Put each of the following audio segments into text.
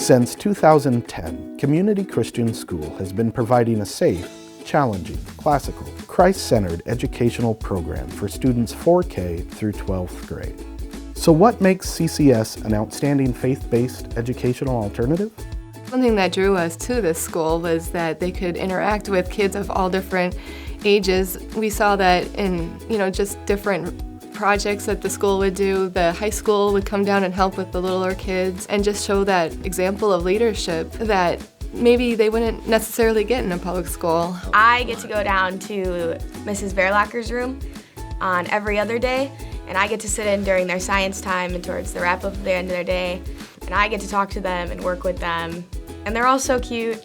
Since 2010, Community Christian School has been providing a safe, challenging, classical, Christ-centered educational program for students 4K through 12th grade. So what makes CCS an outstanding faith-based educational alternative? One thing that drew us to this school was that they could interact with kids of all different ages. We saw that in, just different projects that the school would do. The high school would come down and help with the littler kids and just show that example of leadership that maybe they wouldn't necessarily get in a public school. I get to go down to Mrs. Verlacker's room on every other day, and I get to sit in during their science time and towards the wrap up of the end of their day, and I get to talk to them and work with them. And they're all so cute,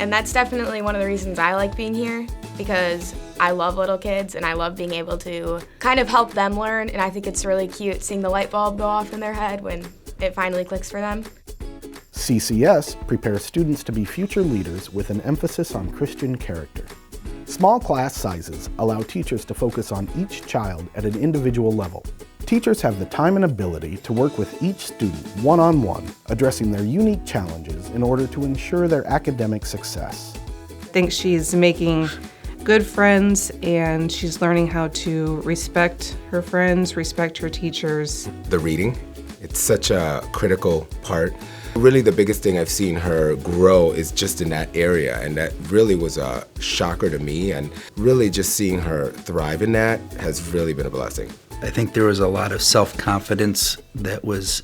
and that's definitely one of the reasons I like being here, because I love little kids and I love being able to kind of help them learn, and I think it's really cute seeing the light bulb go off in their head when it finally clicks for them. CCS prepares students to be future leaders with an emphasis on Christian character. Small class sizes allow teachers to focus on each child at an individual level. Teachers have the time and ability to work with each student one-on-one, addressing their unique challenges in order to ensure their academic success. I think she's making good friends, and she's learning how to respect her friends, respect her teachers. The reading, it's such a critical part. Really the biggest thing I've seen her grow is just in that area, and that really was a shocker to me, and really just seeing her thrive in that has really been a blessing. I think there was a lot of self-confidence that was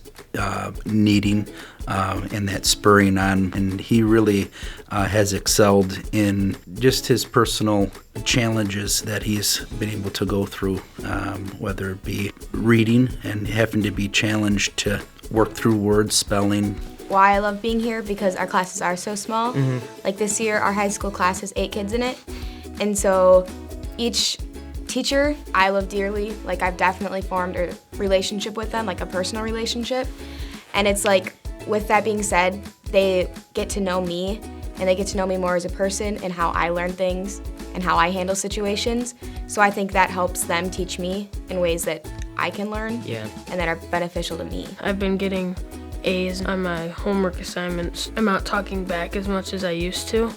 needing and that spurring on, and he really has excelled in just his personal challenges that he's been able to go through, whether it be reading and having to be challenged to work through words, spelling. Why I love being here, because our classes are so small. Like this year, our high school class has 8 kids in it, and so each teacher I love dearly. Like, I've definitely formed a relationship with them, like a personal relationship. And it's like, with that being said, they get to know me, and they get to know me more as a person and how I learn things and how I handle situations. So I think that helps them teach me in ways that I can learn and that are beneficial to me. I've been getting A's on my homework assignments. I'm not talking back as much as I used to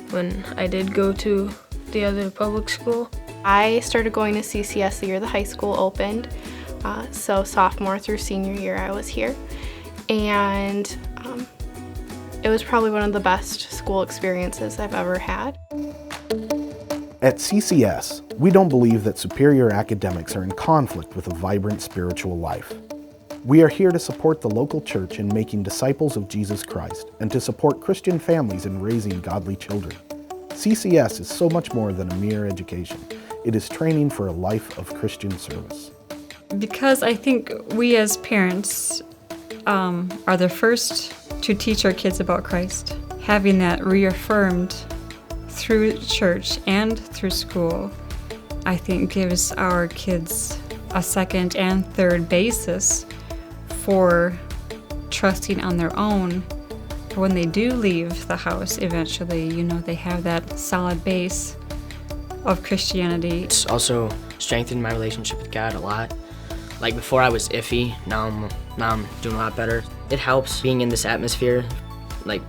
when I did go to the other public school. I started going to CCS the year the high school opened, so sophomore through senior year I was here, and it was probably one of the best school experiences I've ever had. At CCS, we don't believe that superior academics are in conflict with a vibrant spiritual life. We are here to support the local church in making disciples of Jesus Christ and to support Christian families in raising godly children. CCS is so much more than a mere education. It is training for a life of Christian service. Because I think we as parents are the first to teach our kids about Christ. Having that reaffirmed through church and through school, I think gives our kids a second and third basis for trusting on their own. When they do leave the house eventually, they have that solid base of Christianity. It's also strengthened my relationship with God a lot. Like, before I was iffy, now I'm doing a lot better. It helps being in this atmosphere, like,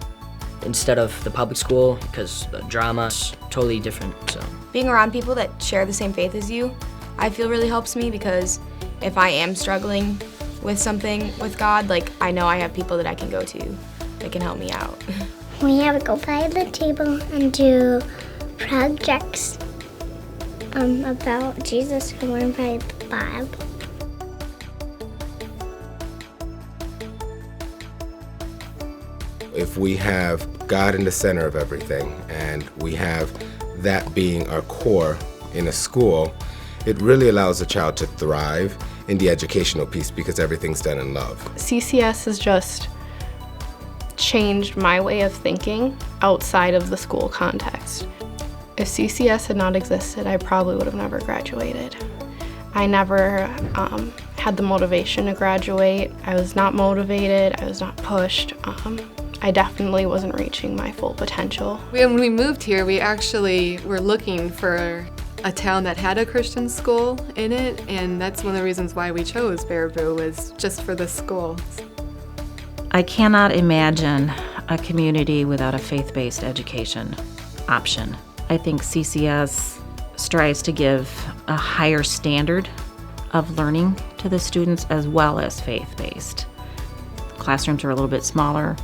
instead of the public school, because the drama is totally different. So being around people that share the same faith as you, I feel really helps me, because if I am struggling with something with God, like, I know I have people that I can go to that can help me out. We have to go by the table and do projects about Jesus and one by the Bible. If we have God in the center of everything, and we have that being our core in a school, it really allows a child to thrive in the educational piece, because everything's done in love. CCS has just changed my way of thinking outside of the school context. If CCS had not existed, I probably would have never graduated. I never had the motivation to graduate. I was not motivated, I was not pushed. I definitely wasn't reaching my full potential. When we moved here, we actually were looking for a town that had a Christian school in it, and that's one of the reasons why we chose Baraboo, was just for the school. I cannot imagine a community without a faith-based education option. I think CCS strives to give a higher standard of learning to the students as well as faith-based. Classrooms are a little bit smaller.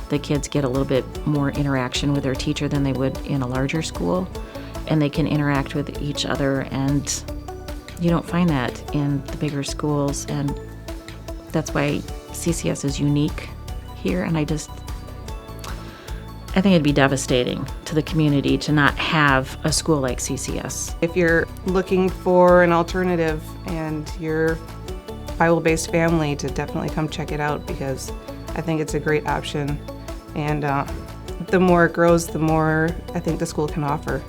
The kids get a little bit more interaction with their teacher than they would in a larger school, and they can interact with each other, and you don't find that in the bigger schools, and that's why CCS is unique here. And I think it'd be devastating to the community to not have a school like CCS. If you're looking for an alternative and you're Bible-based family, to definitely come check it out, because I think it's a great option. And the more it grows, the more I think the school can offer.